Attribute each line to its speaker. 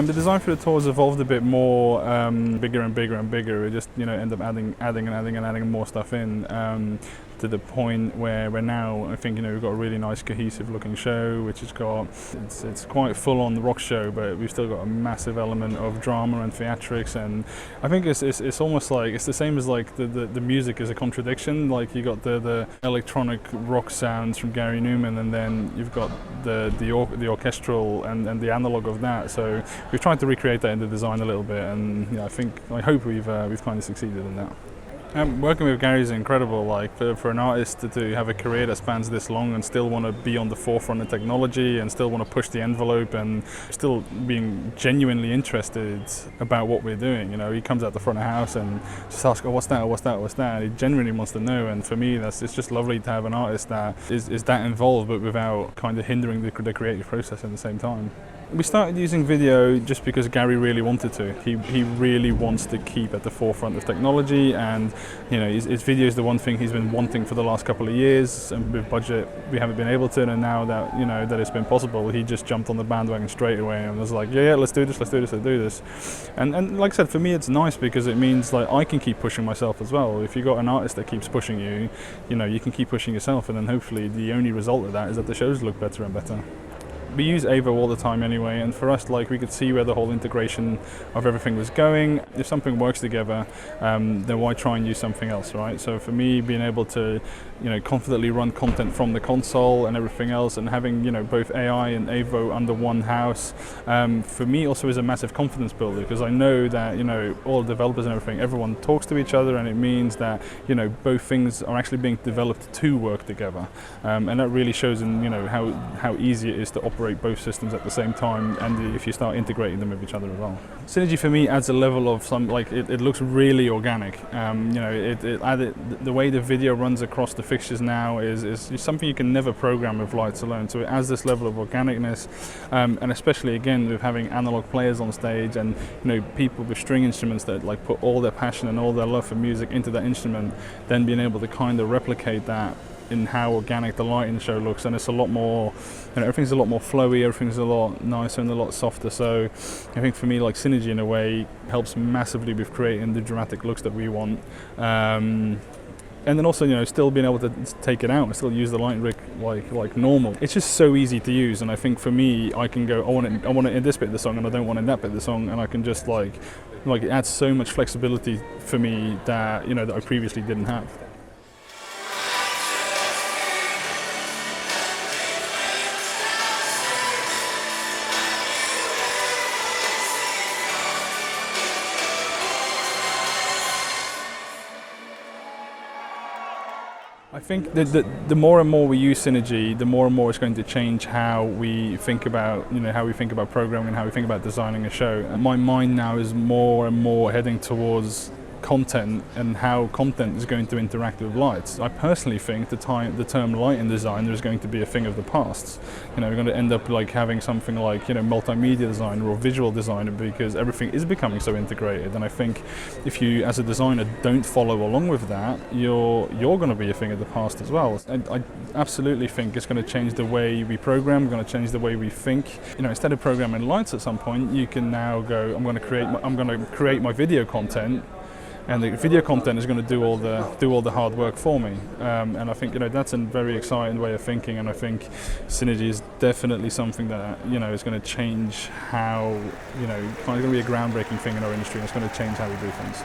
Speaker 1: The design for the tour has evolved a bit more, bigger and bigger and bigger. We just end up adding more stuff in, to the point where now I think we've got a really nice cohesive looking show, which has got it's quite full on the rock show, but we've still got a massive element of drama and theatrics, and I think it's almost like it's the same as like the music is a contradiction. Like you got the electronic rock sounds from Gary Numan, and then you've got the orchestral and the analog of that. So we've tried to recreate that in the design a little bit, and I hope we've kind of succeeded in that. Working with Gary is incredible. Like for an artist to have a career that spans this long and still want to be on the forefront of technology and still want to push the envelope and still being genuinely interested about what we're doing. He comes out the front of the house and just asks, "Oh, what's that? What's that? What's that?" And he genuinely wants to know. And for me, it's just lovely to have an artist that is that involved, but without kind of hindering the creative process at the same time. We started using video just because Gary really wanted to. He really wants to keep at the forefront of technology, and his video is the one thing he's been wanting for the last couple of years. And with budget, we haven't been able to. And now that that it's been possible, he just jumped on the bandwagon straight away and was like, yeah, let's do this. And like I said, for me, it's nice because it means like I can keep pushing myself as well. If you've got an artist that keeps pushing you, you can keep pushing yourself, and then hopefully the only result of that is that the shows look better and better. We use Avo all the time anyway, and for us, like, we could see where the whole integration of everything was going. If something works together, then why try and use something else, right? So for me, being able to, confidently run content from the console and everything else, and having, both AI and Avo under one house, for me also is a massive confidence builder, because I know that, all the developers and everything, everyone talks to each other, and it means that, both things are actually being developed to work together. And that really shows in, how easy it is to operate both systems at the same time, and if you start integrating them with each other as well. Synergy for me adds a level of it looks really organic. The way the video runs across the fixtures now is something you can never program with lights alone. So it adds this level of organicness, and especially again with having analog players on stage and people with string instruments that like put all their passion and all their love for music into that instrument, then being able to kind of replicate that in how organic the lighting show looks, and it's a lot more, everything's a lot more flowy, everything's a lot nicer and a lot softer. So I think for me, like, Synergy in a way helps massively with creating the dramatic looks that we want. And then also, still being able to take it out and still use the light rig like normal. It's just so easy to use, and I think for me, I can go, I want it in this bit of the song, and I don't want it in that bit of the song, and I can just like it adds so much flexibility for me that that I previously didn't have. I think that the more and more we use Synergy, the more and more it's going to change how we think about, how we think about programming and how we think about designing a show. And my mind now is more and more heading towards content and how content is going to interact with lights. I personally think the term lighting designer is going to be a thing of the past. We're going to end up like having something like multimedia designer or visual designer, because everything is becoming so integrated. And I think if you as a designer don't follow along with that, you're going to be a thing of the past as well. I absolutely think it's going to change the way we program, going to change the way we think. Instead of programming lights at some point, you can now go, I'm going to create my video content, and the video content is going to do all the hard work for me. And I think that's a very exciting way of thinking, and I think Synergy is definitely something that is going to change how kind of going to be a groundbreaking thing in our industry, and it's going to change how we do things.